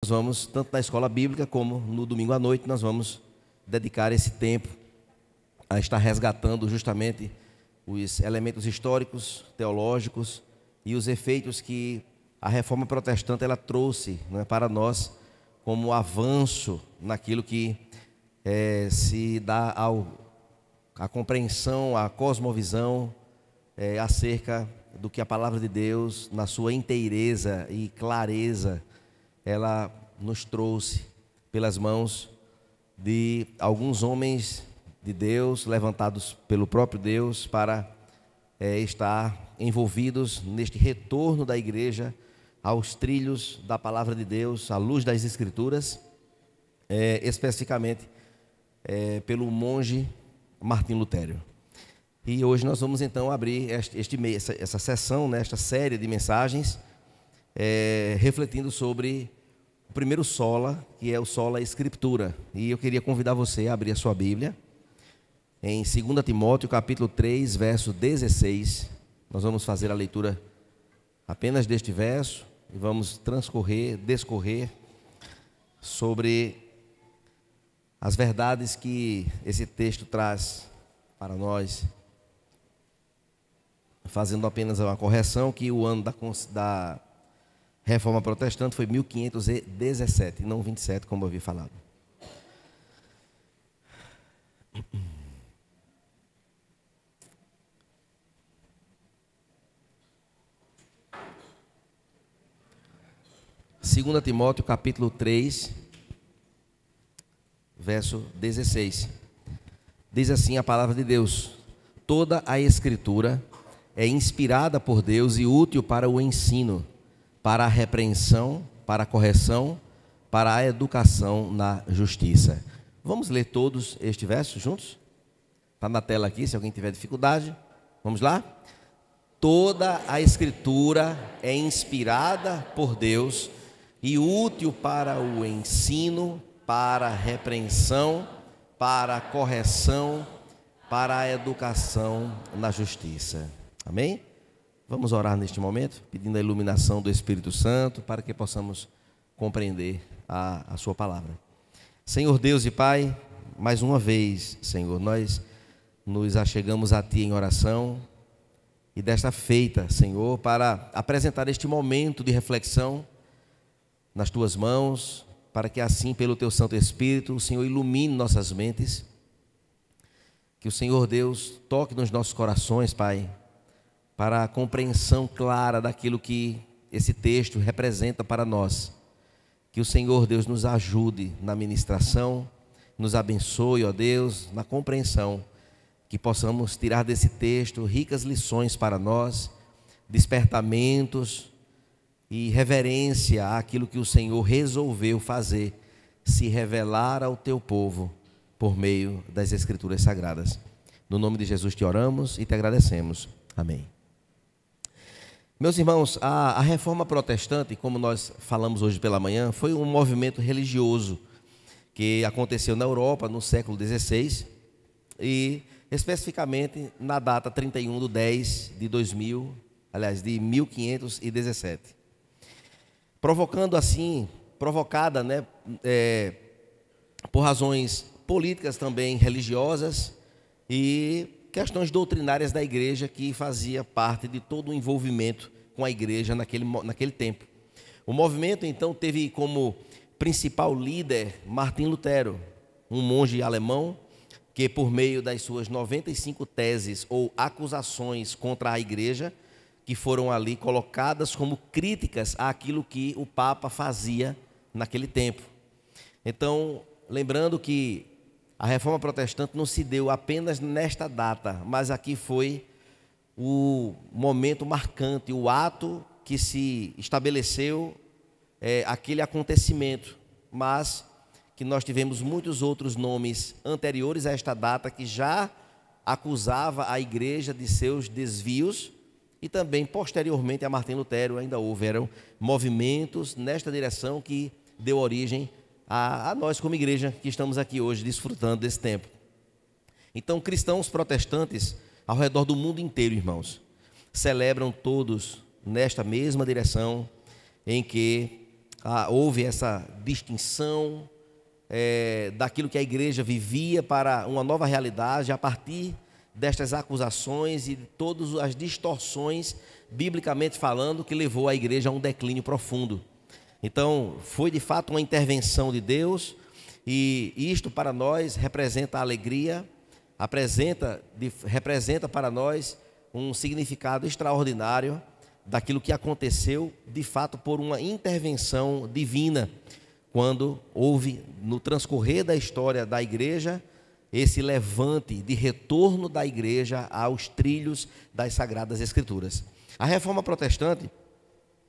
vamos, tanto na escola bíblica como no domingo à noite, nós vamos dedicar esse tempo a estar resgatando justamente os elementos históricos, teológicos e os efeitos que a reforma protestante ela trouxe, né, para nós como avanço naquilo que se dá a compreensão, a cosmovisão acerca do que a palavra de Deus, na sua inteireza e clareza, ela nos trouxe pelas mãos de alguns homens de Deus, levantados pelo próprio Deus para estar envolvidos neste retorno da igreja aos trilhos da palavra de Deus, à luz das Escrituras, especificamente pelo monge Martim Lutero. E hoje nós vamos então abrir essa sessão, né, esta série de mensagens, refletindo sobre o primeiro sola, que é o sola Escritura. E eu queria convidar você a abrir a sua Bíblia em 2 Timóteo, capítulo 3, verso 16. Nós vamos fazer a leitura apenas deste verso e vamos discorrer sobre as verdades que esse texto traz para nós, fazendo apenas uma correção, que o ano da Reforma Protestante foi 1517, e não 27, como eu havia falado. Segunda Timóteo, capítulo 3, verso 16. Diz assim a palavra de Deus: toda a Escritura é inspirada por Deus e útil para o ensino, para a repreensão, para a correção, para a educação na justiça. Vamos ler todos este verso juntos? Está na tela aqui, se alguém tiver dificuldade. Vamos lá? Toda a Escritura é inspirada por Deus e útil para o ensino, para a repreensão, para a correção, para a educação na justiça. Amém? Vamos orar neste momento, pedindo a iluminação do Espírito Santo, para que possamos compreender a sua palavra. Senhor Deus e Pai, mais uma vez, Senhor, nós nos achegamos a Ti em oração, e desta feita, Senhor, para apresentar este momento de reflexão nas Tuas mãos, para que assim, pelo Teu Santo Espírito, o Senhor ilumine nossas mentes, que o Senhor Deus toque nos nossos corações, Pai, para a compreensão clara daquilo que esse texto representa para nós. Que o Senhor Deus nos ajude na ministração, nos abençoe, ó Deus, na compreensão, que possamos tirar desse texto ricas lições para nós, despertamentos e reverência àquilo que o Senhor resolveu fazer, se revelar ao teu povo por meio das Escrituras Sagradas. No nome de Jesus te oramos e te agradecemos. Amém. Meus irmãos, a Reforma Protestante, como nós falamos hoje pela manhã, foi um movimento religioso que aconteceu na Europa no século XVI e especificamente na data 31/10 de 1517. Provocada, né, por razões políticas também religiosas e questões doutrinárias da igreja, que fazia parte de todo o envolvimento com a igreja naquele tempo. O movimento então teve como principal líder Martim Lutero, um monge alemão que, por meio das suas 95 teses ou acusações contra a igreja, que foram ali colocadas como críticas àquilo que o Papa fazia naquele tempo. Então, lembrando que a Reforma Protestante não se deu apenas nesta data, mas aqui foi o momento marcante, o ato que se estabeleceu aquele acontecimento, mas que nós tivemos muitos outros nomes anteriores a esta data que já acusava a igreja de seus desvios, e também posteriormente a Martim Lutero ainda houveram movimentos nesta direção que deu origem a nós como igreja que estamos aqui hoje desfrutando desse tempo. Então, cristãos protestantes ao redor do mundo inteiro, irmãos, celebram todos nesta mesma direção em que houve essa distinção daquilo que a igreja vivia para uma nova realidade, a partir destas acusações e de todas as distorções, biblicamente falando, que levou a igreja a um declínio profundo. Então, foi de fato uma intervenção de Deus, e isto para nós representa alegria, representa para nós um significado extraordinário daquilo que aconteceu, de fato, por uma intervenção divina, quando houve, no transcorrer da história da igreja, esse levante de retorno da igreja aos trilhos das Sagradas Escrituras. A Reforma Protestante,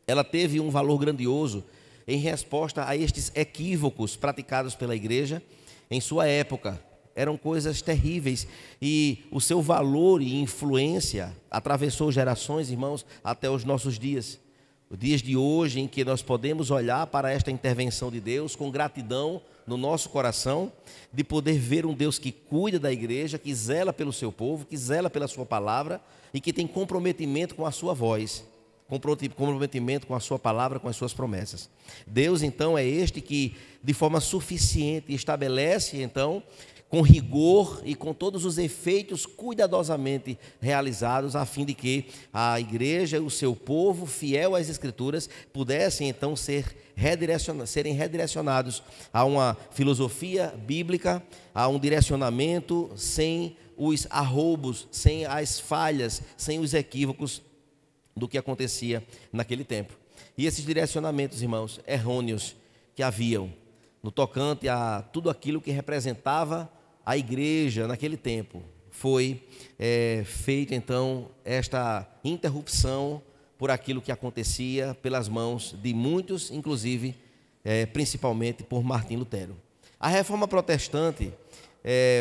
ela teve um valor grandioso em resposta a estes equívocos praticados pela igreja em sua época. Eram coisas terríveis, e o seu valor e influência atravessou gerações, irmãos, até os nossos dias. Os dias de hoje, em que nós podemos olhar para esta intervenção de Deus com gratidão no nosso coração, de poder ver um Deus que cuida da igreja, que zela pelo seu povo, que zela pela sua palavra e que tem comprometimento com a sua voz, comprometimento com a sua palavra, com as suas promessas. Deus, então, é este que, de forma suficiente, estabelece, então, com rigor e com todos os efeitos cuidadosamente realizados, a fim de que a igreja e o seu povo, fiel às Escrituras, pudessem então serem redirecionados a uma filosofia bíblica, a um direcionamento sem os arroubos, sem as falhas, sem os equívocos do que acontecia naquele tempo. E esses direcionamentos, irmãos, errôneos que haviam no tocante a tudo aquilo que representava a igreja naquele tempo, foi feita então esta interrupção por aquilo que acontecia pelas mãos de muitos, inclusive, principalmente por Martim Lutero. A Reforma Protestante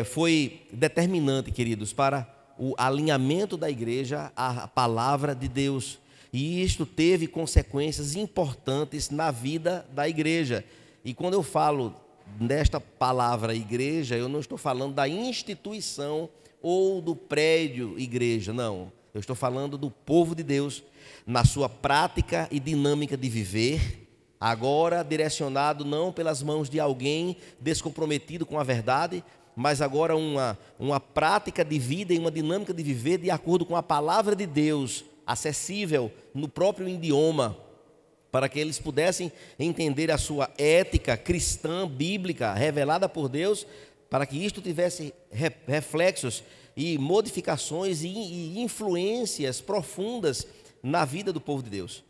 foi determinante, queridos, para o alinhamento da igreja à palavra de Deus, e isto teve consequências importantes na vida da igreja. E quando eu falo nesta palavra igreja, eu não estou falando da instituição ou do prédio igreja, não. Eu estou falando do povo de Deus, na sua prática e dinâmica de viver, agora direcionado não pelas mãos de alguém descomprometido com a verdade, mas agora uma prática de vida e uma dinâmica de viver de acordo com a palavra de Deus, acessível no próprio idioma, para que eles pudessem entender a sua ética cristã, bíblica, revelada por Deus, para que isto tivesse reflexos e modificações e influências profundas na vida do povo de Deus.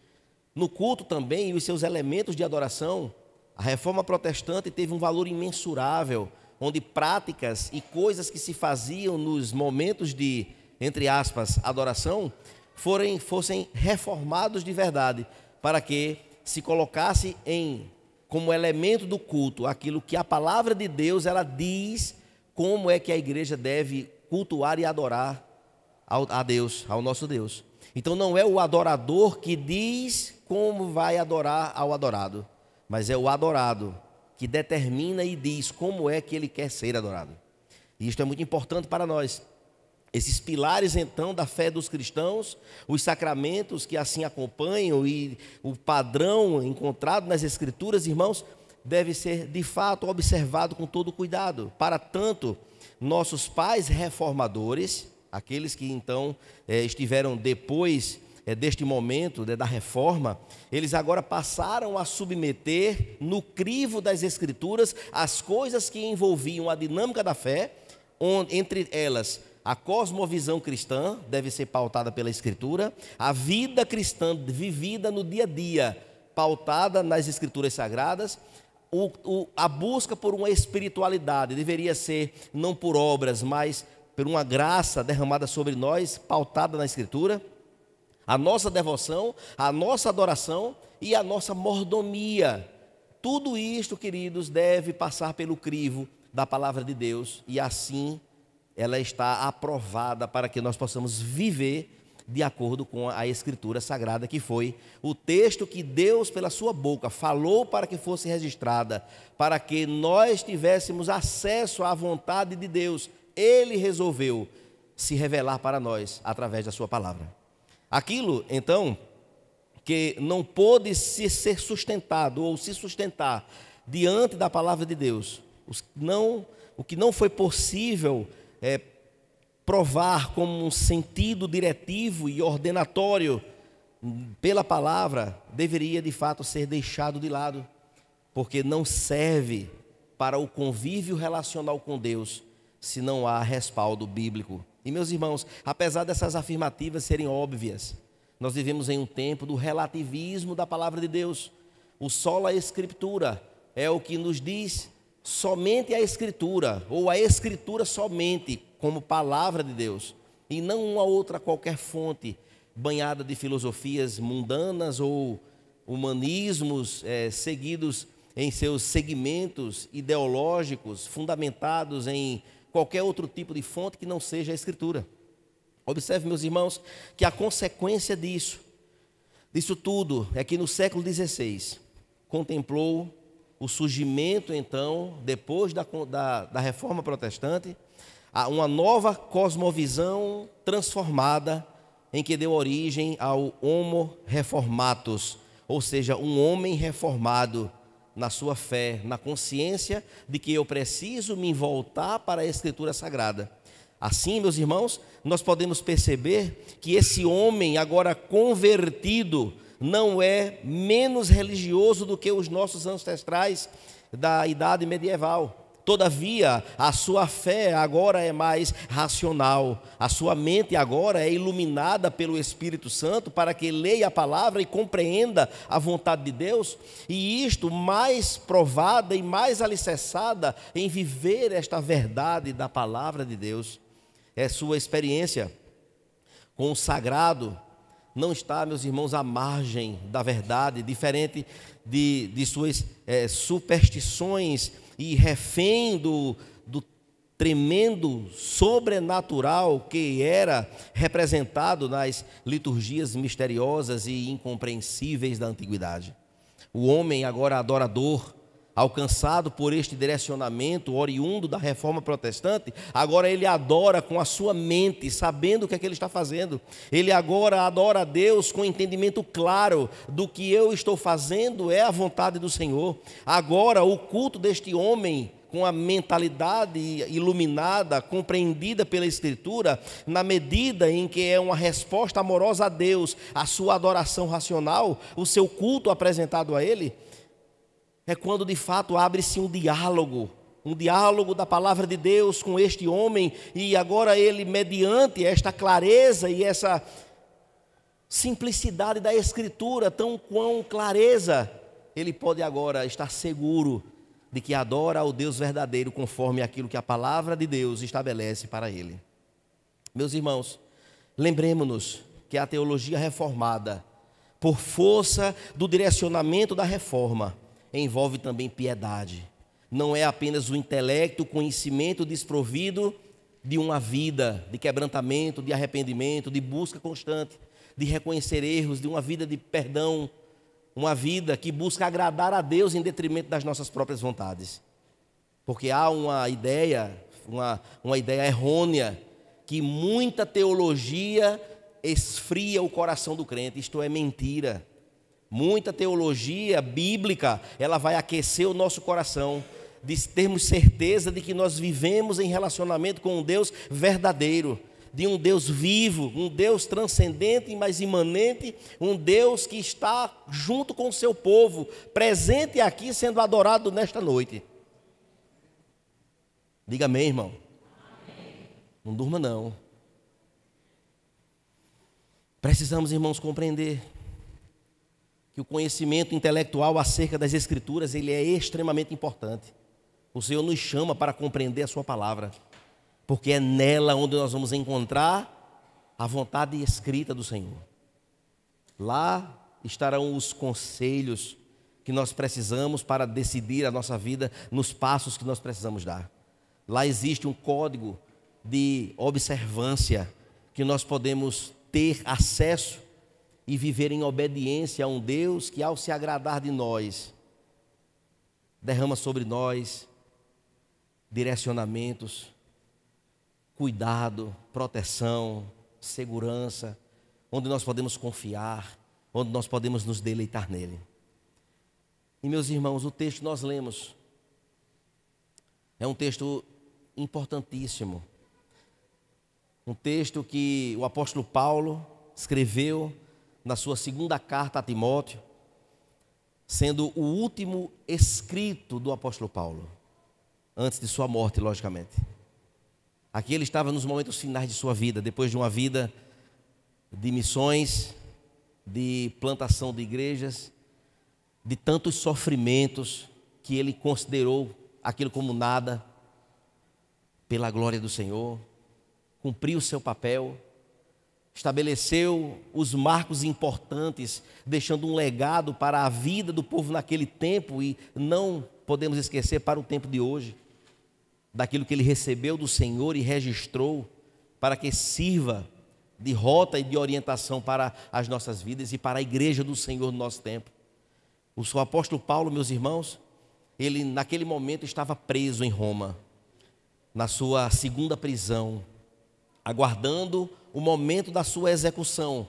No culto também, e os seus elementos de adoração, a Reforma Protestante teve um valor imensurável, onde práticas e coisas que se faziam nos momentos de, entre aspas, adoração, fossem reformados de verdade, para que se colocasse como elemento do culto aquilo que a palavra de Deus ela diz, como é que a igreja deve cultuar e adorar a Deus, ao nosso Deus. Então não é o adorador que diz como vai adorar ao adorado, mas é o adorado que determina e diz como é que ele quer ser adorado. E isto é muito importante para nós. Esses pilares, então, da fé dos cristãos, os sacramentos que assim acompanham e o padrão encontrado nas Escrituras, irmãos, deve ser, de fato, observado com todo cuidado. Para tanto, nossos pais reformadores, aqueles que, então, estiveram depois deste momento da reforma, eles agora passaram a submeter no crivo das Escrituras as coisas que envolviam a dinâmica da fé, entre elas a cosmovisão cristã deve ser pautada pela Escritura, a vida cristã vivida no dia a dia, pautada nas Escrituras Sagradas, a busca por uma espiritualidade deveria ser não por obras, mas por uma graça derramada sobre nós, pautada na Escritura, a nossa devoção, a nossa adoração e a nossa mordomia. Tudo isto, queridos, deve passar pelo crivo da palavra de Deus, e assim ela está aprovada para que nós possamos viver de acordo com a Escritura Sagrada, que foi o texto que Deus, pela sua boca, falou para que fosse registrada, para que nós tivéssemos acesso à vontade de Deus. Ele resolveu se revelar para nós através da sua palavra. Aquilo, então, que não pôde ser sustentado ou se sustentar diante da palavra de Deus, o que não foi possível provar como um sentido diretivo e ordenatório pela palavra, deveria de fato ser deixado de lado, porque não serve para o convívio relacional com Deus se não há respaldo bíblico. E meus irmãos, apesar dessas afirmativas serem óbvias, nós vivemos em um tempo do relativismo da palavra de Deus. O sola escritura é o que nos diz somente a Escritura, ou a Escritura somente, como palavra de Deus, e não uma outra qualquer fonte, banhada de filosofias mundanas ou humanismos seguidos em seus segmentos ideológicos, fundamentados em qualquer outro tipo de fonte que não seja a Escritura. Observe, meus irmãos, que a consequência disso tudo é que no século XVI contemplou o surgimento, então, depois da Reforma Protestante, uma nova cosmovisão transformada, em que deu origem ao Homo Reformatus, ou seja, um homem reformado na sua fé, na consciência de que eu preciso me voltar para a Escritura Sagrada. Assim, meus irmãos, nós podemos perceber que esse homem agora convertido não é menos religioso do que os nossos ancestrais da idade medieval. Todavia, a sua fé agora é mais racional, a sua mente agora é iluminada pelo Espírito Santo para que leia a palavra e compreenda a vontade de Deus, e isto mais provada e mais alicerçada em viver esta verdade da palavra de Deus. É sua experiência com o sagrado não está, meus irmãos, à margem da verdade, diferente de suas superstições e refém do tremendo sobrenatural que era representado nas liturgias misteriosas e incompreensíveis da antiguidade. O homem agora adorador, alcançado por este direcionamento oriundo da Reforma Protestante, agora ele adora com a sua mente, sabendo o que é que ele está fazendo. Ele agora adora a Deus com entendimento claro do que eu estou fazendo é a vontade do Senhor. Agora o culto deste homem, com a mentalidade iluminada, compreendida pela Escritura, na medida em que é uma resposta amorosa a Deus, a sua adoração racional, o seu culto apresentado a Ele, é quando de fato abre-se um diálogo da palavra de Deus com este homem, e agora ele, mediante esta clareza e essa simplicidade da Escritura, tão com clareza, ele pode agora estar seguro de que adora ao Deus verdadeiro conforme aquilo que a palavra de Deus estabelece para ele. Meus irmãos, lembremos-nos que a teologia reformada, por força do direcionamento da reforma, envolve também piedade. Não é apenas o intelecto, o conhecimento desprovido de uma vida de quebrantamento, de arrependimento, de busca constante, de reconhecer erros, de uma vida de perdão, uma vida que busca agradar a Deus em detrimento das nossas próprias vontades. Porque há uma ideia errônea, que muita teologia esfria o coração do crente. Isto é mentira. Muita teologia bíblica, ela vai aquecer o nosso coração, de termos certeza de que nós vivemos em relacionamento com um Deus verdadeiro, de um Deus vivo, um Deus transcendente, mas imanente, um Deus que está junto com o seu povo, presente aqui, sendo adorado nesta noite. Diga amém, irmão. Amém. Não durma não. Precisamos, irmãos, compreender que o conhecimento intelectual acerca das Escrituras, ele é extremamente importante. O Senhor nos chama para compreender a sua palavra, porque é nela onde nós vamos encontrar a vontade escrita do Senhor. Lá estarão os conselhos que nós precisamos para decidir a nossa vida nos passos que nós precisamos dar. Lá existe um código de observância que nós podemos ter acesso e viver em obediência a um Deus que, ao se agradar de nós, derrama sobre nós direcionamentos, cuidado, proteção, segurança, onde nós podemos confiar, onde nós podemos nos deleitar nele. E, meus irmãos, o texto que nós lemos é um texto importantíssimo. Um texto que o apóstolo Paulo escreveu na sua segunda carta a Timóteo, sendo o último escrito do apóstolo Paulo, antes de sua morte, logicamente. Aqui ele estava nos momentos finais de sua vida, depois de uma vida de missões, de plantação de igrejas, de tantos sofrimentos que ele considerou aquilo como nada, pela glória do Senhor, cumpriu o seu papel, estabeleceu os marcos importantes, deixando um legado para a vida do povo naquele tempo, e não podemos esquecer para o tempo de hoje, daquilo que ele recebeu do Senhor e registrou, para que sirva de rota e de orientação para as nossas vidas e para a igreja do Senhor no nosso tempo. O apóstolo Paulo, meus irmãos, ele naquele momento estava preso em Roma, na sua segunda prisão, aguardando o momento da sua execução.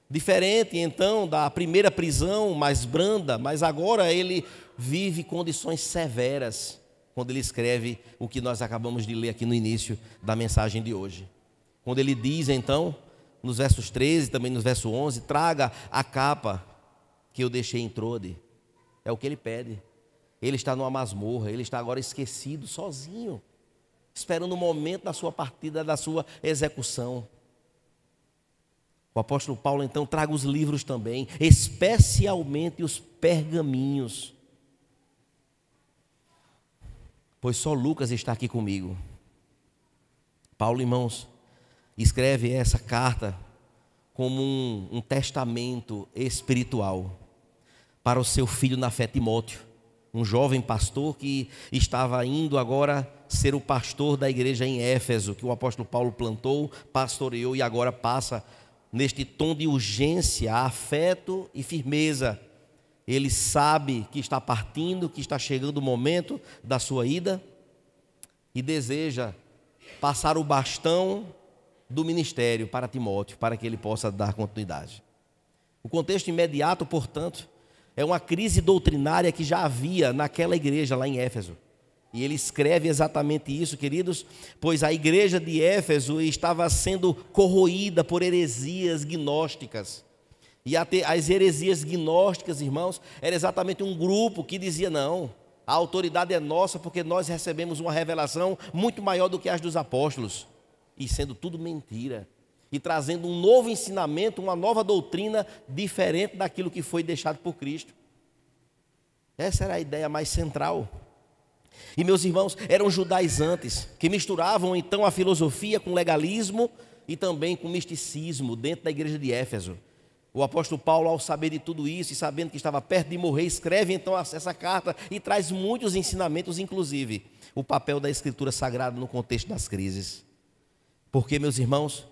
Diferente então da primeira prisão, mais branda, mas agora ele vive condições severas, quando ele escreve o que nós acabamos de ler aqui no início da mensagem de hoje. Quando ele diz então, nos versos 13, também no verso 11, traga a capa que eu deixei em Trode. É o que ele pede. Ele está numa masmorra, ele está agora esquecido, sozinho, esperando o momento da sua partida, da sua execução. O apóstolo Paulo então traga os livros também, especialmente os pergaminhos, pois só Lucas está aqui comigo. Paulo, irmãos, escreve essa carta como um testamento espiritual para o seu filho na fé, Timóteo, um jovem pastor que estava indo agora ser o pastor da igreja em Éfeso, que o apóstolo Paulo plantou, pastoreou e agora passa neste tom de urgência, afeto e firmeza. Ele sabe que está partindo, que está chegando o momento da sua ida e deseja passar o bastão do ministério para Timóteo, para que ele possa dar continuidade. O contexto imediato, portanto, é uma crise doutrinária que já havia naquela igreja lá em Éfeso. E ele escreve exatamente isso, queridos, pois a igreja de Éfeso estava sendo corroída por heresias gnósticas. E as heresias gnósticas, irmãos, era exatamente um grupo que dizia: não, a autoridade é nossa porque nós recebemos uma revelação muito maior do que as dos apóstolos. E sendo tudo mentira, e trazendo um novo ensinamento, uma nova doutrina diferente daquilo que foi deixado por Cristo. Essa era a ideia mais central. E, meus irmãos, eram judaizantes que misturavam então a filosofia com legalismo e também com misticismo dentro da igreja de Éfeso. O apóstolo Paulo, ao saber de tudo isso e sabendo que estava perto de morrer, escreve então essa carta e traz muitos ensinamentos, inclusive o papel da Escritura Sagrada no contexto das crises. Porque, meus irmãos,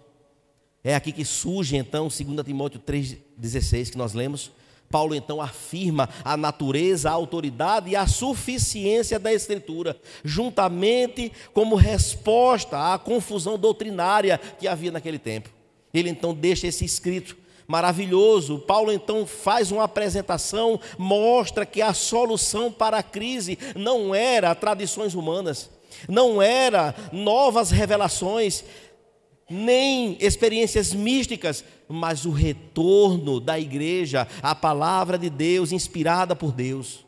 é aqui que surge então 2 Timóteo 3,16 que nós lemos. Paulo então afirma a natureza, a autoridade e a suficiência da Escritura, juntamente como resposta à confusão doutrinária que havia naquele tempo. Ele então deixa esse escrito maravilhoso. Paulo então faz uma apresentação, mostra que a solução para a crise não era tradições humanas, não era novas revelações, nem experiências místicas, mas o retorno da igreja à palavra de Deus, inspirada por Deus.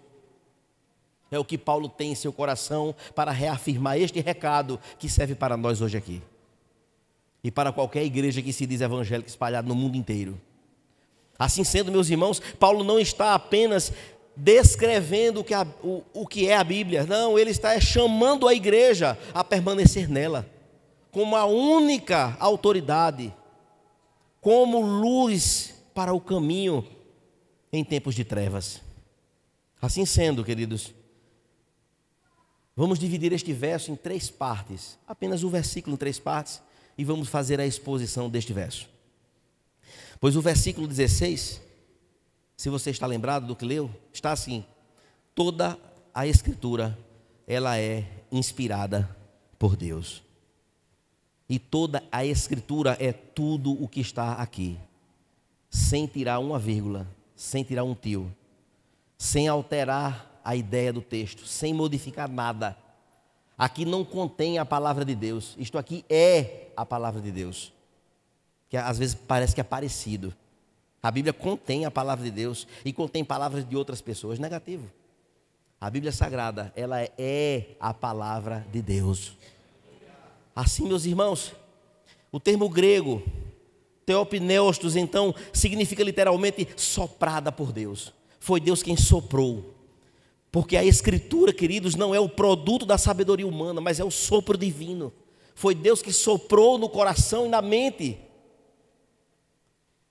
É o que Paulo tem em seu coração para reafirmar este recado que serve para nós hoje aqui. E para qualquer igreja que se diz evangélica espalhada no mundo inteiro. Assim sendo, meus irmãos, Paulo não está apenas descrevendo o que é a Bíblia. Não, ele está chamando a igreja a permanecer nela, como a única autoridade, como luz para o caminho em tempos de trevas. Assim sendo, queridos, vamos dividir este verso em 3 partes, apenas o versículo em 3 partes, e vamos fazer a exposição deste verso. Pois o versículo 16, se você está lembrado do que leu, está assim: toda a Escritura, ela é inspirada por Deus. E toda a Escritura é tudo o que está aqui. sem tirar uma vírgula, sem tirar um tio, sem alterar a ideia do texto, sem modificar nada. Aqui não contém a palavra de Deus, isto aqui é a palavra de Deus, que às vezes parece que é parecido. A Bíblia contém a palavra de Deus e contém palavras de outras pessoas, negativo. A Bíblia Sagrada, ela é a palavra de Deus. Assim, meus irmãos, o termo grego, theopneustos, então, significa literalmente soprada por Deus. Foi Deus quem soprou. Porque a Escritura, queridos, não é o produto da sabedoria humana, mas é o sopro divino. Foi Deus que soprou no coração e na mente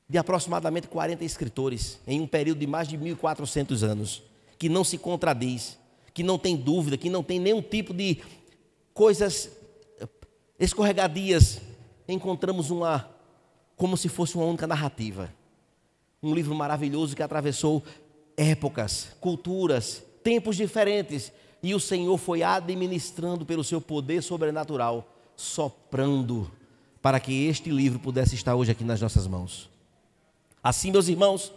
de aproximadamente 40 escritores, em um período de mais de 1.400 anos, que não se contradiz, que não tem dúvida, que não tem nenhum tipo de coisas escorregadias. Encontramos como se fosse uma única narrativa. Um livro maravilhoso que atravessou épocas, culturas, tempos diferentes, e o Senhor foi administrando pelo seu poder sobrenatural, soprando para que este livro pudesse estar hoje aqui nas nossas mãos. Assim, meus irmãos,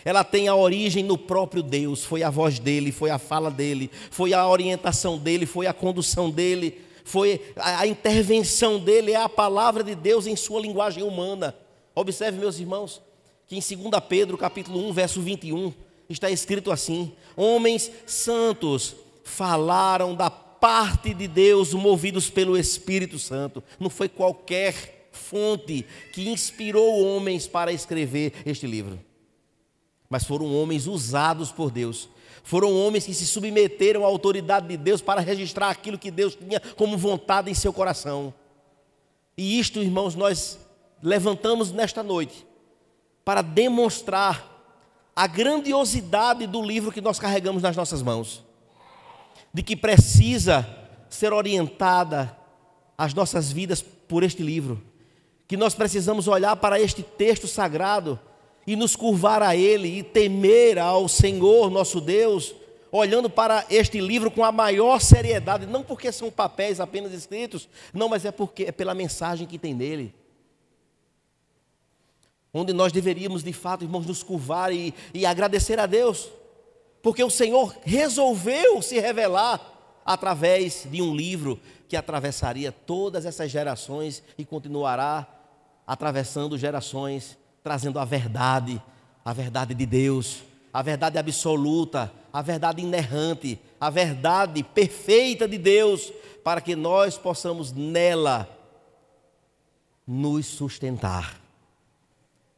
ela tem a origem no próprio Deus. Foi a voz dele, foi a fala dele, foi a orientação dele, foi a condução dele, foi a intervenção dele. É a palavra de Deus em sua linguagem humana. Observe, meus irmãos, que em 2 Pedro capítulo 1, verso 21, está escrito assim: homens santos falaram da parte de Deus, movidos pelo Espírito Santo. Não foi qualquer fonte que inspirou homens para escrever este livro, mas foram homens usados por Deus. Foram homens que se submeteram à autoridade de Deus para registrar aquilo que Deus tinha como vontade em seu coração. E isto, irmãos, nós levantamos nesta noite para demonstrar a grandiosidade do livro que nós carregamos nas nossas mãos, de que precisa ser orientada as nossas vidas por este livro, que nós precisamos olhar para este texto sagrado e nos curvar a ele e temer ao Senhor nosso Deus, olhando para este livro com a maior seriedade, não porque são papéis apenas escritos, não, mas é porque é pela mensagem que tem nele. Onde nós deveríamos de fato, irmãos, nos curvar e agradecer a Deus, porque o Senhor resolveu se revelar através de um livro que atravessaria todas essas gerações e continuará atravessando gerações, trazendo a verdade de Deus, a verdade absoluta, a verdade inerrante, a verdade perfeita de Deus, para que nós possamos nela nos sustentar.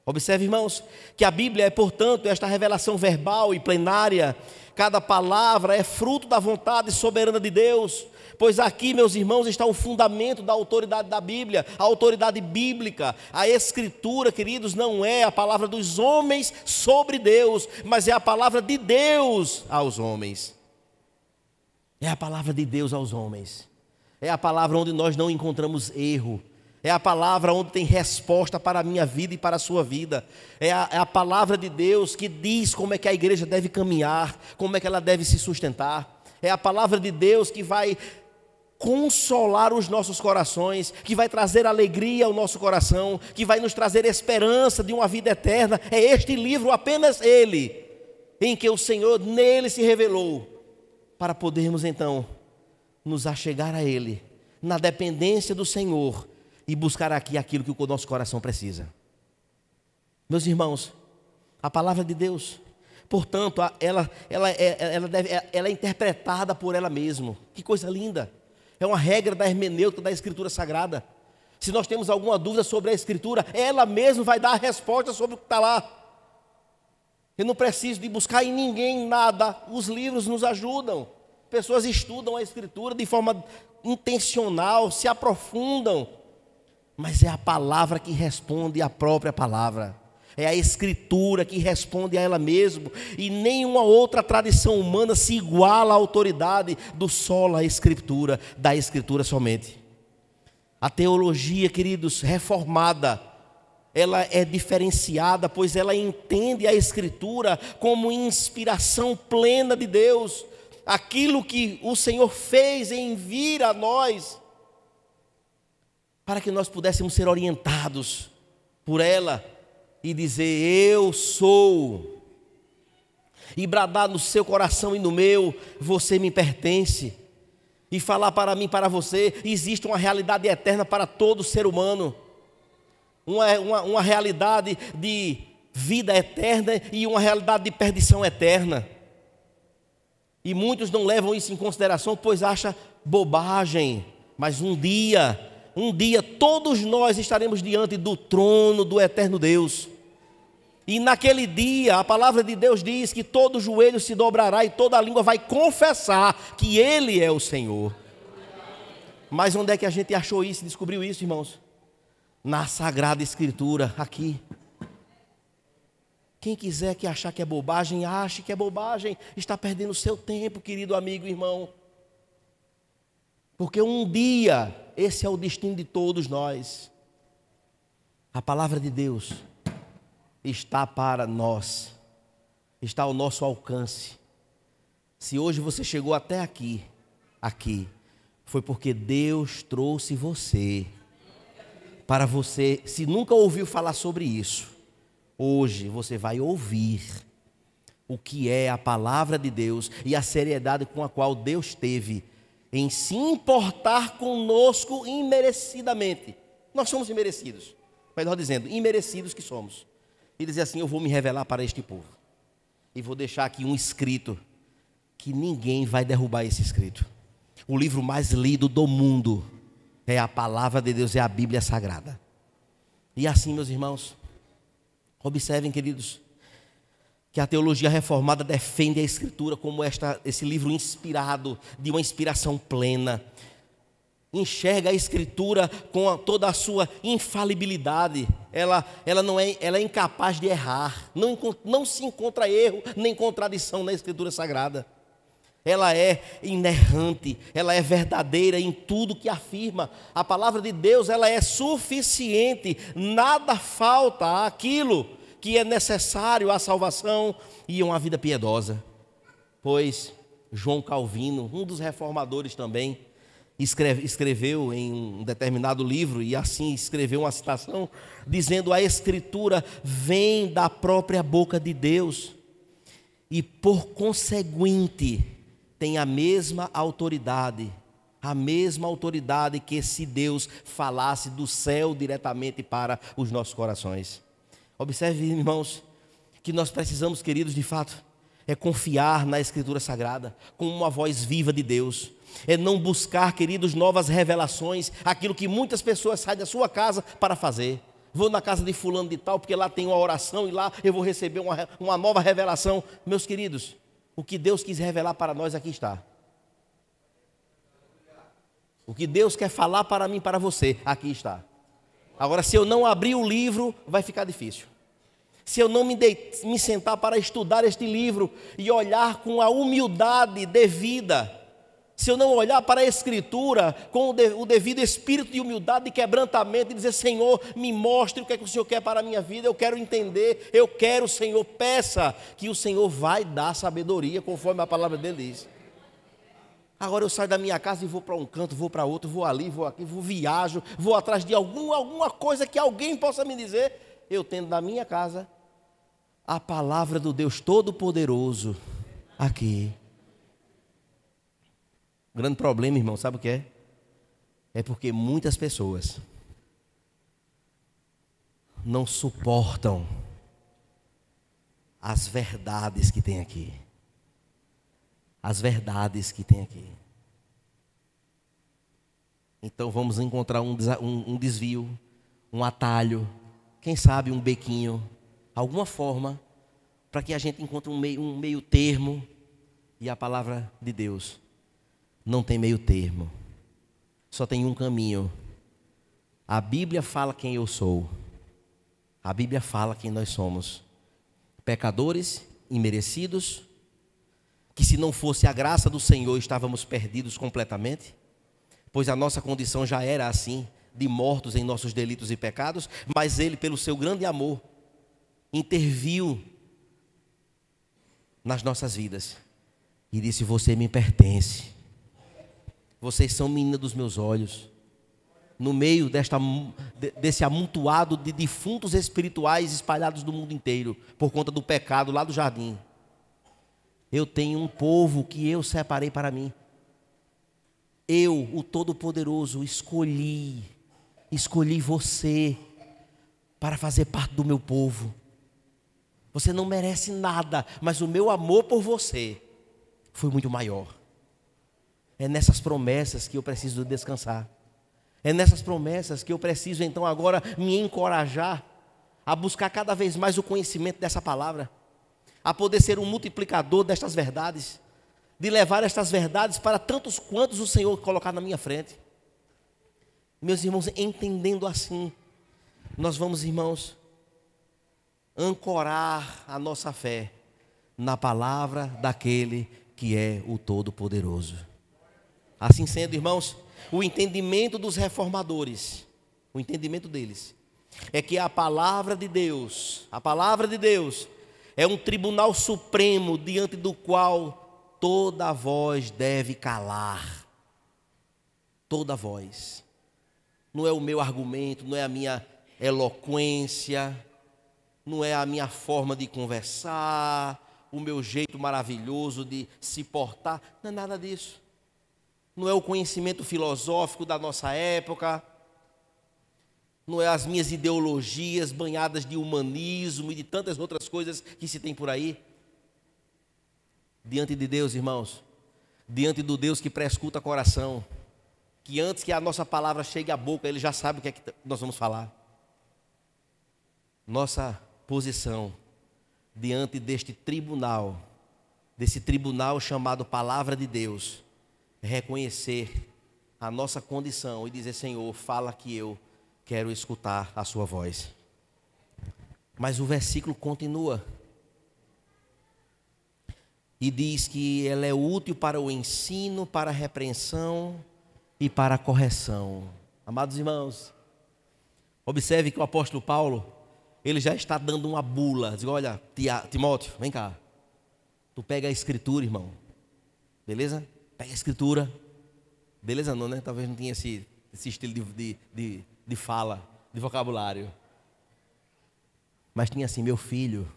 Observe, irmãos, que a Bíblia é, portanto, esta revelação verbal e plenária. Cada palavra é fruto da vontade soberana de Deus, pois aqui, meus irmãos, está o fundamento da autoridade da Bíblia, a autoridade bíblica. A Escritura, queridos, não é a palavra dos homens sobre Deus, mas é a palavra de Deus aos homens. É a palavra de Deus aos homens. É a palavra onde nós não encontramos erro. É a palavra onde tem resposta para a minha vida e para a sua vida. É a palavra de Deus que diz como é que a igreja deve caminhar, como é que ela deve se sustentar. É a palavra de Deus que vai consolar os nossos corações, que vai trazer alegria ao nosso coração, que vai nos trazer esperança de uma vida eterna. É este livro, apenas ele, em que o Senhor nele se revelou, para podermos então nos achegar a ele, na dependência do Senhor, e buscar aqui aquilo que o nosso coração precisa. Meus irmãos, a palavra de Deus, portanto, ela é interpretada por ela mesma. Que coisa linda! É uma regra da hermenêutica da Escritura Sagrada. Se nós temos alguma dúvida sobre a Escritura, ela mesma vai dar a resposta sobre o que está lá. Eu não preciso de buscar em ninguém nada. Os livros nos ajudam. Pessoas estudam a Escritura de forma intencional, se aprofundam. Mas é a palavra que responde à própria palavra. É a Escritura que responde a ela mesma. E nenhuma outra tradição humana se iguala à autoridade do sola Escritura, da Escritura somente. A teologia, queridos, reformada, ela é diferenciada, pois ela entende a Escritura como inspiração plena de Deus. Aquilo que o Senhor fez em vir a nós, para que nós pudéssemos ser orientados por ela, e dizer: eu sou, e bradar no seu coração e no meu: você me pertence, e falar para mim, para você: existe uma realidade eterna para todo ser humano, uma realidade de vida eterna e uma realidade de perdição eterna. E muitos não levam isso em consideração, pois acham bobagem. Mas um dia todos nós estaremos diante do trono do eterno Deus. E naquele dia, a palavra de Deus diz que todo joelho se dobrará e toda língua vai confessar que Ele é o Senhor. Mas onde é que a gente achou isso, descobriu isso, irmãos? Na Sagrada Escritura, aqui. Quem quiser que achar que é bobagem, ache que é bobagem. Está perdendo o seu tempo, querido amigo, irmão. Porque um dia, esse é o destino de todos nós. A palavra de Deus está para nós, está ao nosso alcance. Se hoje você chegou até aqui, foi porque Deus trouxe você. Para você, se nunca ouviu falar sobre isso, hoje você vai ouvir o que é a palavra de Deus e a seriedade com a qual Deus teve em se importar conosco imerecidamente. Nós somos imerecidos, melhor dizendo, imerecidos que somos. E dizer assim: eu vou me revelar para este povo, e vou deixar aqui um escrito, que ninguém vai derrubar esse escrito. O livro mais lido do mundo é a palavra de Deus, é a Bíblia Sagrada. E assim, meus irmãos, observem, queridos, que a teologia reformada defende a Escritura como esse livro inspirado, de uma inspiração plena. Enxerga a Escritura com toda a sua infalibilidade. Ela é incapaz de errar. Não se encontra erro nem contradição na Escritura Sagrada. Ela é inerrante, ela é verdadeira em tudo que afirma. A palavra de Deus, ela é suficiente, nada falta àquilo que é necessário à salvação e a uma vida piedosa. Pois João Calvino, um dos reformadores também, escreveu em um determinado livro, e assim escreveu uma citação, dizendo: a Escritura vem da própria boca de Deus, e por conseguinte tem a mesma autoridade que se Deus falasse do céu diretamente para os nossos corações. Observe, irmãos, que nós precisamos, queridos, de fato, é confiar na Escritura Sagrada como uma voz viva de Deus. É não buscar, queridos, novas revelações, aquilo que muitas pessoas saem da sua casa para fazer. Vou na casa de fulano de tal, porque lá tem uma oração e lá eu vou receber uma nova revelação. Meus queridos, o que Deus quis revelar para nós aqui está. O que Deus quer falar para mim, para você, aqui está. Agora, se eu não abrir o livro, vai ficar difícil. Se eu não me sentar para estudar este livro e olhar com a humildade devida, se eu não olhar para a Escritura com o devido espírito de humildade e quebrantamento e dizer: Senhor, me mostre o que é que o Senhor quer para a minha vida, eu quero entender, eu quero, Senhor, peça, que o Senhor vai dar sabedoria, conforme a palavra dele diz. Agora eu saio da minha casa e vou para um canto, vou para outro, vou ali, vou aqui, viajo, vou atrás de alguma coisa que alguém possa me dizer. Eu tendo na minha casa a palavra do Deus Todo-Poderoso aqui. O grande problema, irmão, sabe o que é? É porque muitas pessoas não suportam as verdades que tem aqui. As verdades que tem aqui. Então vamos encontrar um desvio, um atalho, quem sabe um bequinho, alguma forma, para que a gente encontre um meio termo. E a palavra de Deus não tem meio termo, só tem um caminho. A Bíblia fala quem eu sou, a Bíblia fala quem nós somos: pecadores, imerecidos, que se não fosse a graça do Senhor estávamos perdidos completamente, pois a nossa condição já era assim, de mortos em nossos delitos e pecados, mas Ele, pelo seu grande amor, interviu nas nossas vidas e disse: você me pertence. Vocês são menina dos meus olhos. no meio desse amontoado de defuntos espirituais espalhados no mundo inteiro, por conta do pecado lá do jardim. Eu tenho um povo que eu separei para mim. Eu, o Todo-Poderoso, escolhi você para fazer parte do meu povo. Você não merece nada, mas o meu amor por você foi muito maior. É nessas promessas que eu preciso descansar. É nessas promessas que eu preciso então agora me encorajar a buscar cada vez mais o conhecimento dessa palavra, a poder ser um multiplicador destas verdades, de levar estas verdades para tantos quantos o Senhor colocar na minha frente. Meus irmãos, entendendo assim, nós vamos, irmãos, ancorar a nossa fé na palavra daquele que é o Todo-Poderoso. Assim sendo, irmãos, o entendimento dos reformadores, o entendimento deles, é que a palavra de Deus é um tribunal supremo diante do qual toda voz deve calar. Toda voz. Não é o meu argumento, não é a minha eloquência, não é a minha forma de conversar, o meu jeito maravilhoso de se portar, não é nada disso. Não é o conhecimento filosófico da nossa época, não é as minhas ideologias banhadas de humanismo e de tantas outras coisas que se tem por aí. Diante de Deus, irmãos, diante do Deus que prescuta coração, que antes que a nossa palavra chegue à boca, Ele já sabe o que é que nós vamos falar. Nossa posição diante deste tribunal, desse tribunal chamado Palavra de Deus, é reconhecer a nossa condição e dizer: Senhor, fala que eu quero escutar a sua voz. Mas o versículo continua e diz que ela é útil para o ensino, para a repreensão e para a correção. Amados irmãos, observe que o apóstolo Paulo, ele já está dando uma bula. Diz: olha, Timóteo, vem cá. Tu pega a escritura, irmão. Beleza? Pega a escritura. Beleza não, né? Talvez não tinha esse estilo de fala, de vocabulário. Mas tinha assim: meu filho,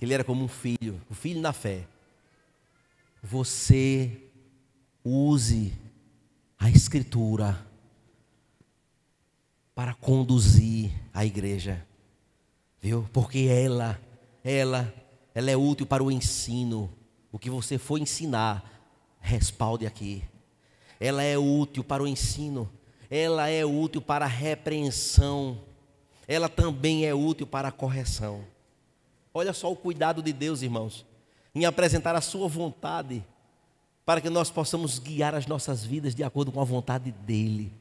ele era como um filho, o filho na fé. Você use a escritura para conduzir a igreja, viu? Porque ela é útil para o ensino. O que você for ensinar, respalde aqui. Ela é útil para o ensino, ela é útil para a repreensão, ela também é útil para a correção. Olha só o cuidado de Deus, irmãos, em apresentar a sua vontade, para que nós possamos guiar as nossas vidas de acordo com a vontade dEle.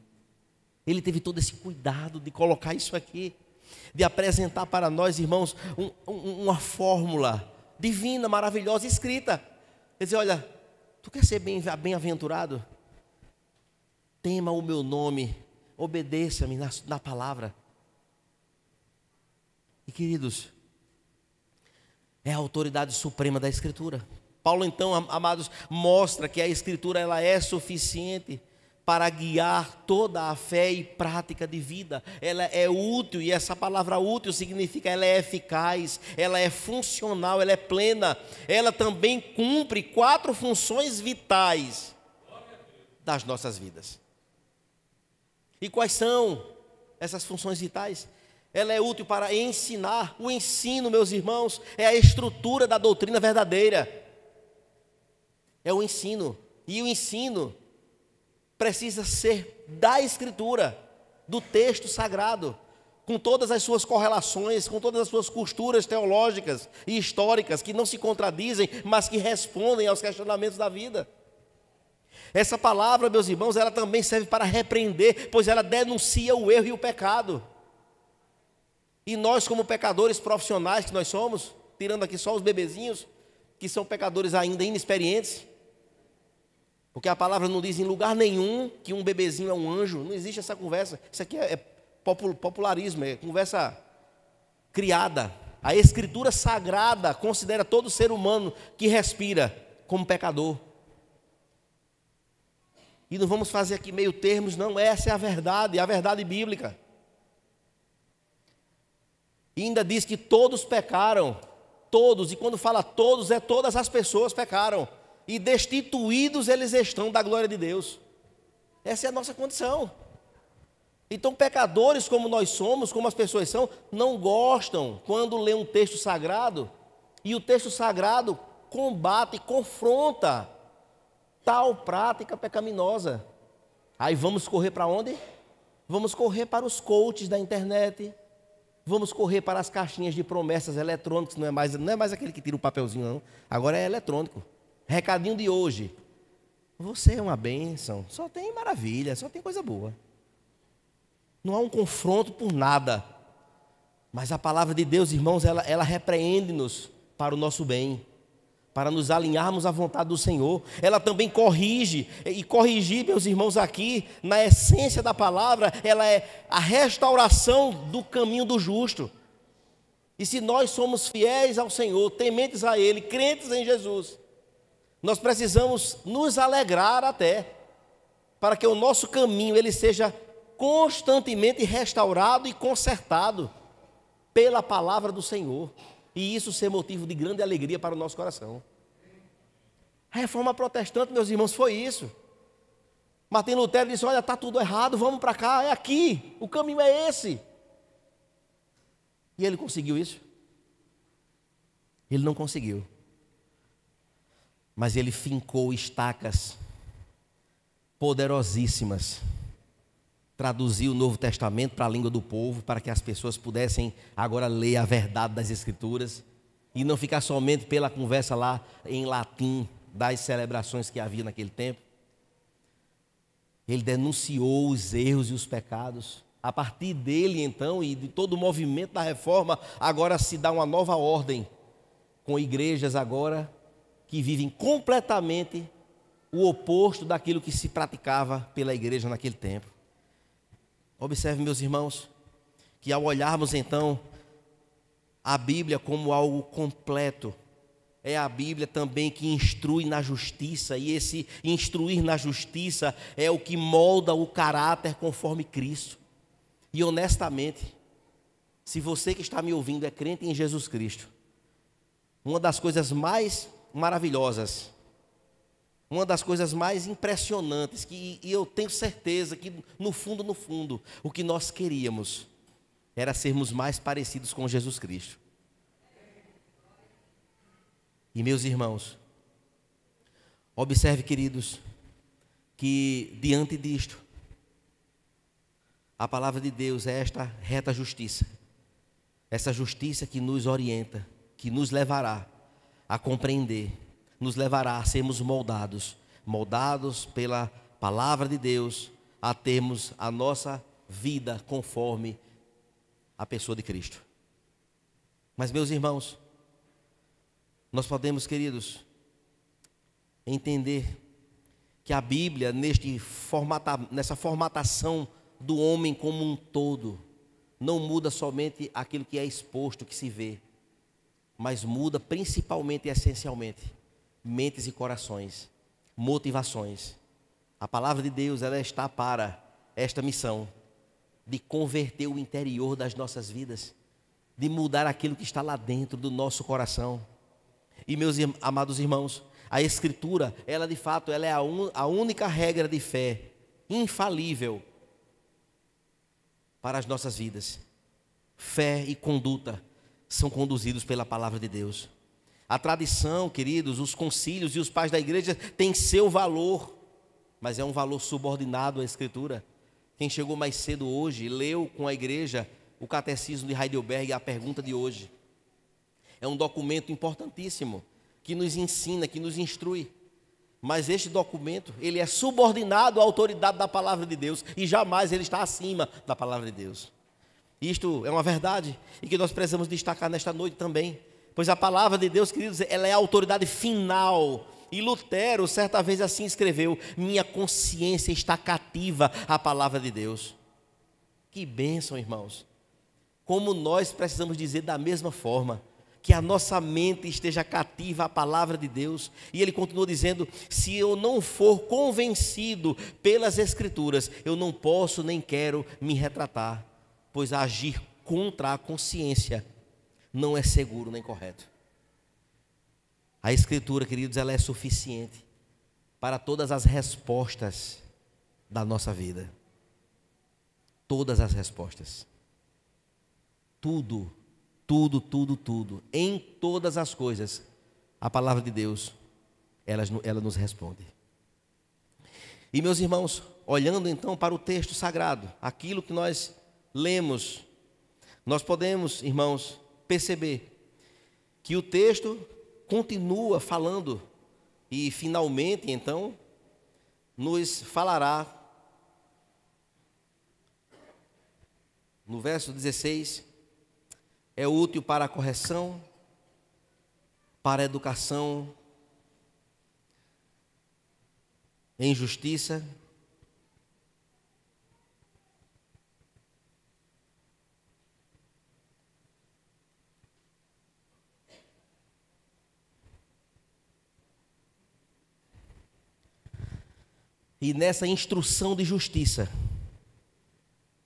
Ele teve todo esse cuidado de colocar isso aqui, de apresentar para nós, irmãos, uma fórmula divina, maravilhosa, escrita. Quer dizer: olha, tu quer ser bem-aventurado? Tema o meu nome, obedeça-me na palavra. E queridos, é a autoridade suprema da Escritura. Paulo então, amados, mostra que a Escritura ela é suficiente para guiar toda a fé e prática de vida. Ela é útil, e essa palavra útil significa ela é eficaz, ela é funcional, ela é plena. Ela também cumpre 4 funções vitais das nossas vidas. E quais são essas funções vitais? Ela é útil para ensinar. O ensino, meus irmãos, é a estrutura da doutrina verdadeira. É o ensino. E o ensino precisa ser da Escritura, do texto sagrado, com todas as suas correlações, com todas as suas costuras teológicas e históricas, que não se contradizem, mas que respondem aos questionamentos da vida. Essa palavra, meus irmãos, ela também serve para repreender, pois ela denuncia o erro e o pecado. E nós, como pecadores profissionais que nós somos, tirando aqui só os bebezinhos, que são pecadores ainda inexperientes, porque a palavra não diz em lugar nenhum que um bebezinho é um anjo. Não existe essa conversa. Isso aqui é popularismo, é conversa criada. A Escritura Sagrada considera todo ser humano que respira como pecador. E não vamos fazer aqui meio termos, não. Essa é a verdade bíblica. E ainda diz que todos pecaram, todos, e quando fala todos, é todas as pessoas pecaram, e destituídos eles estão da glória de Deus. Essa é a nossa condição. Então, pecadores como nós somos, como as pessoas são, não gostam quando lê um texto sagrado, e o texto sagrado combate e confronta tal prática pecaminosa. Aí vamos correr para onde? Vamos correr para os coaches da internet, vamos correr para as caixinhas de promessas eletrônicas, não é mais aquele que tira o papelzinho, não. Agora é eletrônico. Recadinho de hoje: você é uma bênção, só tem maravilha, só tem coisa boa. Não há um confronto por nada. Mas a palavra de Deus, irmãos, ela repreende-nos para o nosso bem, para nos alinharmos à vontade do Senhor. Ela também corrige, e corrigir, meus irmãos, aqui, na essência da palavra, ela é a restauração do caminho do justo. E se nós somos fiéis ao Senhor, tementes a Ele, crentes em Jesus, nós precisamos nos alegrar até, para que o nosso caminho ele seja constantemente restaurado e consertado pela palavra do Senhor, e isso ser motivo de grande alegria para o nosso coração. A reforma protestante, meus irmãos, foi isso. Martim Lutero disse: olha, está tudo errado, vamos para cá, é aqui, o caminho é esse. E ele conseguiu isso? Ele não conseguiu. Mas ele fincou estacas poderosíssimas, traduziu o Novo Testamento para a língua do povo, para que as pessoas pudessem agora ler a verdade das Escrituras, e não ficar somente pela conversa lá em latim, das celebrações que havia naquele tempo. Ele denunciou os erros e os pecados. A partir dele, então, e de todo o movimento da reforma, agora se dá uma nova ordem, com igrejas agora que vivem completamente o oposto daquilo que se praticava pela igreja naquele tempo. Observe, meus irmãos, que ao olharmos então a Bíblia como algo completo, é a Bíblia também que instrui na justiça, e esse instruir na justiça é o que molda o caráter conforme Cristo. E honestamente, se você que está me ouvindo é crente em Jesus Cristo, uma das coisas mais maravilhosas, uma das coisas mais impressionantes, e eu tenho certeza que no fundo, o que nós queríamos era sermos mais parecidos com Jesus Cristo. E meus irmãos, observe, queridos, que diante disto, a palavra de Deus é esta reta justiça, essa justiça que nos orienta, que nos levará a compreender, nos levará a sermos moldados pela palavra de Deus, a termos a nossa vida conforme a pessoa de Cristo. Mas, meus irmãos, nós podemos, queridos, entender que a Bíblia, nessa formatação do homem como um todo, não muda somente aquilo que é exposto, que se vê, mas muda principalmente e essencialmente mentes e corações, motivações. A palavra de Deus, ela está para esta missão de converter o interior das nossas vidas, de mudar aquilo que está lá dentro do nosso coração. E meus amados irmãos, a Escritura, ela de fato, ela é a única regra de fé infalível para as nossas vidas. Fé e conduta são conduzidos pela palavra de Deus. A tradição, queridos, os concílios e os pais da igreja têm seu valor, mas é um valor subordinado à Escritura. Quem chegou mais cedo hoje, leu com a igreja o Catecismo de Heidelberg, a pergunta de hoje. É um documento importantíssimo, que nos ensina, que nos instrui. Mas este documento, ele é subordinado à autoridade da palavra de Deus, e jamais ele está acima da palavra de Deus. Isto é uma verdade, e que nós precisamos destacar nesta noite também. Pois a palavra de Deus, queridos, ela é a autoridade final. E Lutero, certa vez assim escreveu: minha consciência está cativa à palavra de Deus. Que bênção, irmãos. Como nós precisamos dizer da mesma forma: que a nossa mente esteja cativa à palavra de Deus. E ele continuou dizendo: se eu não for convencido pelas Escrituras, eu não posso nem quero me retratar, pois agir contra a consciência não é seguro nem correto. A Escritura, queridos, ela é suficiente para todas as respostas da nossa vida. Todas as respostas. Tudo, em todas as coisas, a palavra de Deus, ela nos responde. E meus irmãos, olhando então para o texto sagrado, aquilo que nós lemos, nós podemos, irmãos, perceber que o texto continua falando e finalmente então nos falará no verso 16: é útil para a correção, para a educação em justiça, e nessa instrução de justiça.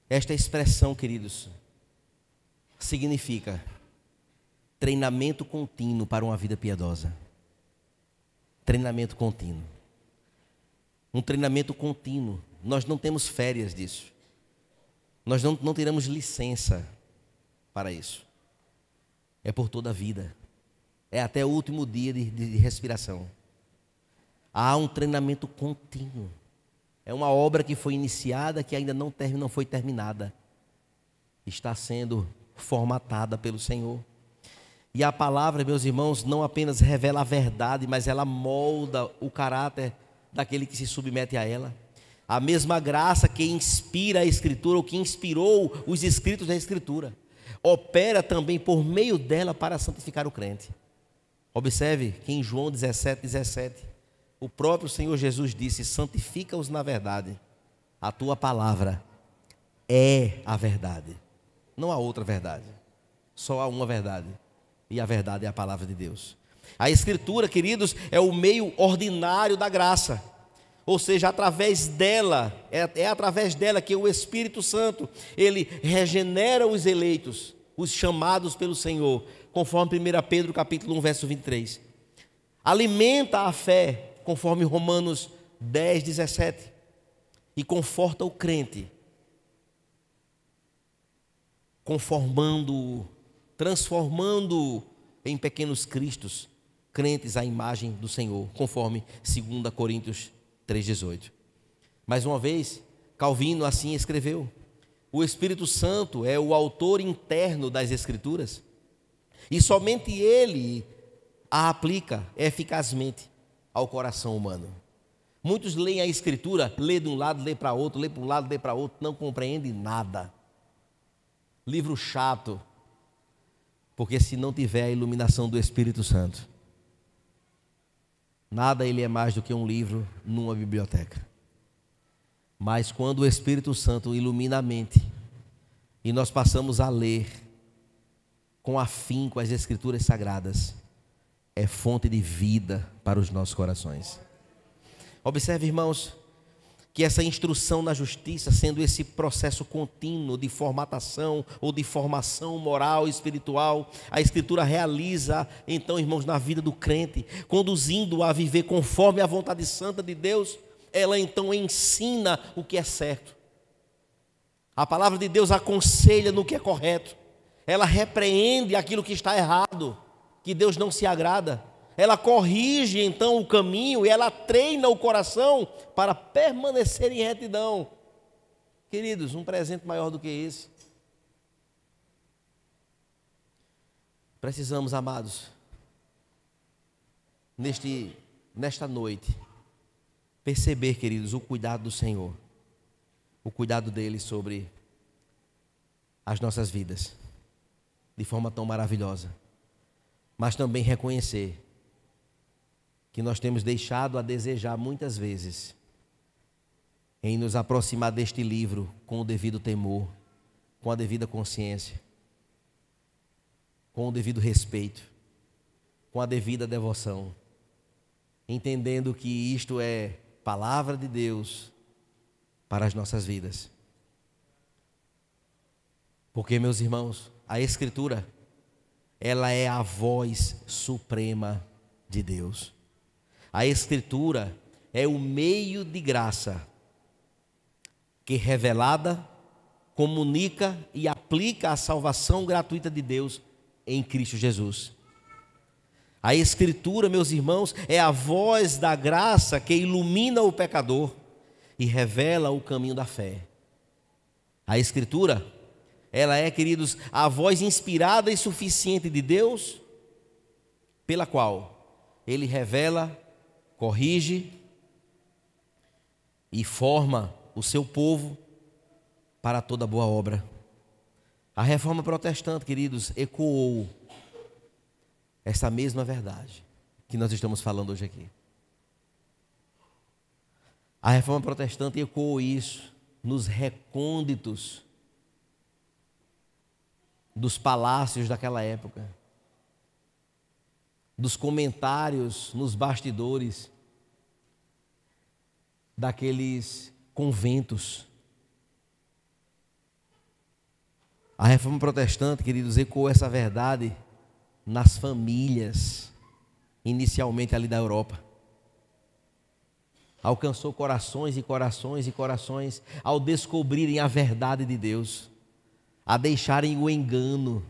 Esta expressão, queridos, significa treinamento contínuo para uma vida piedosa. Treinamento contínuo. Um treinamento contínuo. Nós não temos férias disso. Nós não teremos licença para isso. É por toda a vida. É até o último dia de respiração. Há um treinamento contínuo. É uma obra que foi iniciada, que ainda não foi terminada. Está sendo formatada pelo Senhor. E a palavra, meus irmãos, não apenas revela a verdade, mas ela molda o caráter daquele que se submete a ela. A mesma graça que inspira a Escritura, ou que inspirou os escritos da Escritura, opera também por meio dela para santificar o crente. Observe que em João 17:17, o próprio Senhor Jesus disse: santifica-os na verdade, a tua palavra é a verdade. Não há outra verdade, só há uma verdade, e a verdade é a palavra de Deus. A Escritura, queridos, é o meio ordinário da graça, ou seja, através dela, é através dela que o Espírito Santo, ele regenera os eleitos, os chamados pelo Senhor, conforme 1 Pedro capítulo 1, verso 23. Alimenta a fé, conforme Romanos 10:17, e conforta o crente, conformando-o, transformando-o em pequenos cristos, crentes à imagem do Senhor, conforme 2 Coríntios 3:18. Mais uma vez, Calvino assim escreveu: o Espírito Santo é o autor interno das Escrituras, e somente ele a aplica eficazmente ao coração humano. Muitos leem a Escritura, lê de um lado, lê para outro, lê para um lado, lê para outro, não compreende nada. Livro chato, porque se não tiver a iluminação do Espírito Santo, nada ele é mais do que um livro numa biblioteca. Mas quando o Espírito Santo ilumina a mente e nós passamos a ler com afinco as Escrituras sagradas, é fonte de vida para os nossos corações. Observe, irmãos, que essa instrução na justiça, sendo esse processo contínuo de formatação ou de formação moral e espiritual, a Escritura realiza, então, irmãos, na vida do crente, conduzindo-o a viver conforme a vontade santa de Deus. Ela então ensina o que é certo. A palavra de Deus aconselha no que é correto. Ela repreende aquilo que está errado, que Deus não se agrada. Ela corrige então o caminho e ela treina o coração para permanecer em retidão. Queridos, um presente maior do que esse. Precisamos, amados, nesta noite, perceber, queridos, o cuidado do Senhor, o cuidado dele sobre as nossas vidas, de forma tão maravilhosa, mas também reconhecer que nós temos deixado a desejar muitas vezes em nos aproximar deste livro com o devido temor, com a devida consciência, com o devido respeito, com a devida devoção, entendendo que isto é palavra de Deus para as nossas vidas. Porque, meus irmãos, a Escritura, ela é a voz suprema de Deus. A Escritura é o meio de graça que, revelada, comunica e aplica a salvação gratuita de Deus em Cristo Jesus. A Escritura, meus irmãos, é a voz da graça que ilumina o pecador e revela o caminho da fé. A Escritura, ela é, queridos, a voz inspirada e suficiente de Deus, pela qual Ele revela, corrige e forma o seu povo para toda boa obra. A Reforma Protestante, queridos, ecoou essa mesma verdade que nós estamos falando hoje aqui. A Reforma Protestante ecoou isso nos recônditos dos palácios daquela época, dos comentários nos bastidores daqueles conventos. A Reforma Protestante, queridos, ecoou essa verdade nas famílias, inicialmente ali da Europa. Alcançou corações e corações e corações ao descobrirem a verdade de Deus, a deixarem o engano,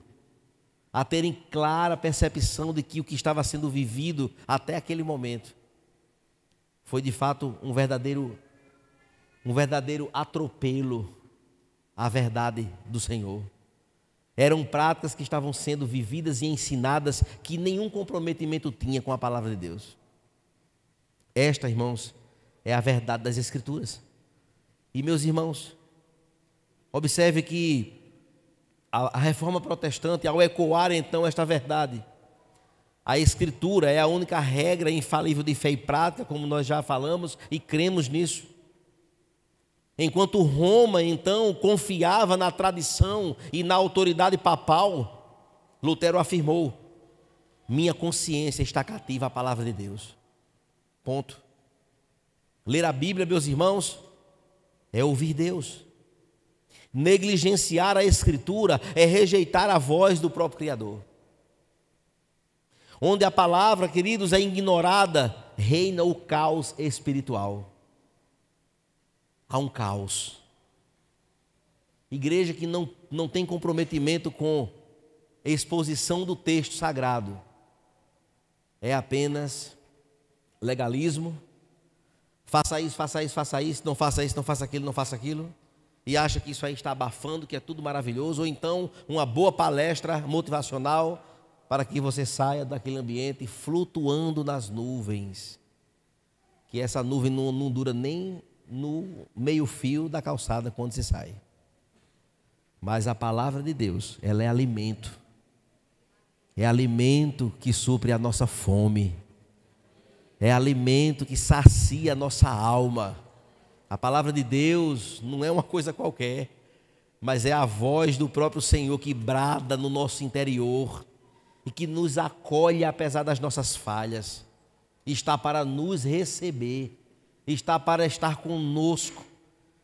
a terem clara percepção de que o que estava sendo vivido até aquele momento foi de fato um verdadeiro atropelo à verdade do Senhor. Eram práticas que estavam sendo vividas e ensinadas que nenhum comprometimento tinha com a palavra de Deus. Esta, irmãos, é a verdade das Escrituras. E, meus irmãos, observe que a Reforma Protestante, ao ecoar então esta verdade, a Escritura é a única regra infalível de fé e prática, como nós já falamos e cremos nisso. Enquanto Roma, então, confiava na tradição e na autoridade papal, Lutero afirmou: minha consciência está cativa à palavra de Deus. Ponto. Ler a Bíblia, meus irmãos, é ouvir Deus. Negligenciar a Escritura é rejeitar a voz do próprio Criador. Onde a palavra, queridos, é ignorada, reina o caos espiritual. Há um caos. Igreja que não tem comprometimento com exposição do texto sagrado é apenas legalismo. Faça isso, faça isso, faça isso, não faça isso, não faça aquilo, não faça aquilo, e acha que isso aí está abafando, que é tudo maravilhoso, ou então uma boa palestra motivacional para que você saia daquele ambiente flutuando nas nuvens, que essa nuvem não dura nem no meio-fio da calçada quando se sai. Mas a palavra de Deus, ela é alimento que supre a nossa fome, é alimento que sacia a nossa alma. A palavra de Deus não é uma coisa qualquer, mas é a voz do próprio Senhor que brada no nosso interior e que nos acolhe apesar das nossas falhas, está para nos receber, está para estar conosco,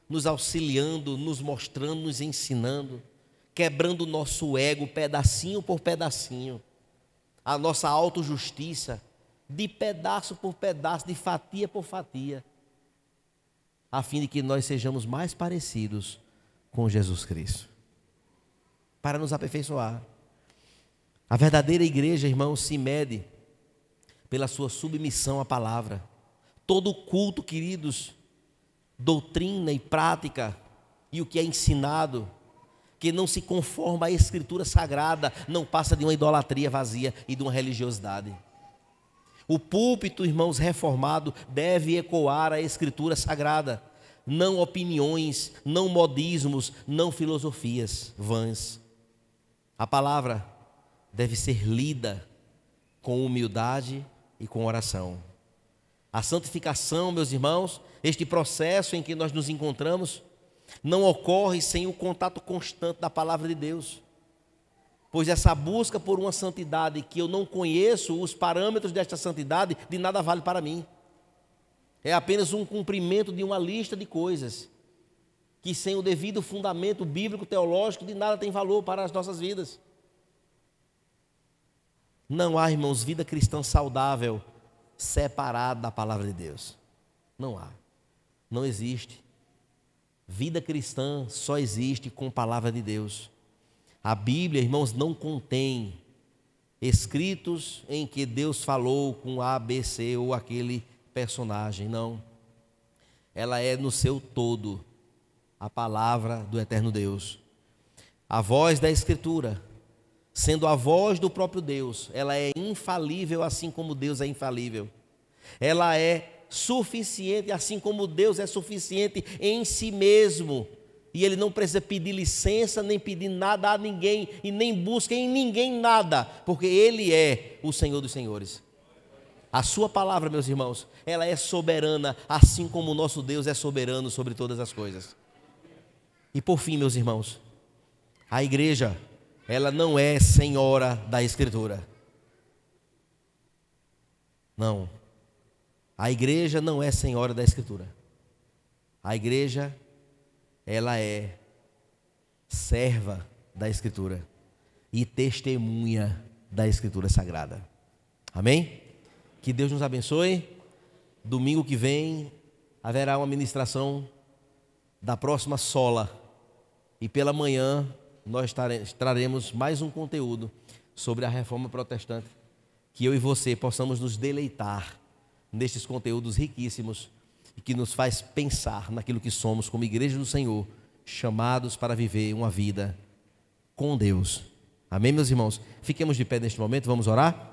nos auxiliando, nos mostrando, nos ensinando, quebrando o nosso ego pedacinho por pedacinho, a nossa autojustiça, de pedaço por pedaço, de fatia por fatia, a fim de que nós sejamos mais parecidos com Jesus Cristo, para nos aperfeiçoar. A verdadeira igreja, irmãos, se mede pela sua submissão à palavra. Todo culto, queridos, doutrina e prática, e o que é ensinado, que não se conforma à Escritura Sagrada, não passa de uma idolatria vazia e de uma religiosidade. O púlpito, irmãos, reformado, deve ecoar a Escritura Sagrada, não opiniões, não modismos, não filosofias vãs. A palavra deve ser lida com humildade e com oração. A santificação, meus irmãos, este processo em que nós nos encontramos, não ocorre sem o contato constante da palavra de Deus. Pois essa busca por uma santidade que eu não conheço os parâmetros desta santidade, de nada vale para mim. É apenas um cumprimento de uma lista de coisas que, sem o devido fundamento bíblico, teológico, de nada tem valor para as nossas vidas. Não há, irmãos, vida cristã saudável separada da palavra de Deus. Não há. Não existe. Vida cristã só existe com a palavra de Deus. A Bíblia, irmãos, não contém escritos em que Deus falou com A, B, C ou aquele personagem, não. Ela é no seu todo a palavra do eterno Deus. A voz da Escritura, sendo a voz do próprio Deus, ela é infalível assim como Deus é infalível. Ela é suficiente assim como Deus é suficiente em si mesmo. E Ele não precisa pedir licença, nem pedir nada a ninguém, e nem busca em ninguém nada, porque Ele é o Senhor dos Senhores. A sua palavra, meus irmãos, ela é soberana, assim como o nosso Deus é soberano sobre todas as coisas. E por fim, meus irmãos, a igreja, ela não é senhora da Escritura. Não. A igreja não é senhora da Escritura. A igreja, ela é serva da Escritura e testemunha da Escritura Sagrada. Amém? Que Deus nos abençoe. Domingo que vem haverá uma ministração da próxima sola. E pela manhã nós traremos mais um conteúdo sobre a reforma protestante. Que eu e você possamos nos deleitar nestes conteúdos riquíssimos e que nos faz pensar naquilo que somos como igreja do Senhor, chamados para viver uma vida com Deus. Amém, meus irmãos? Fiquemos de pé neste momento, vamos orar?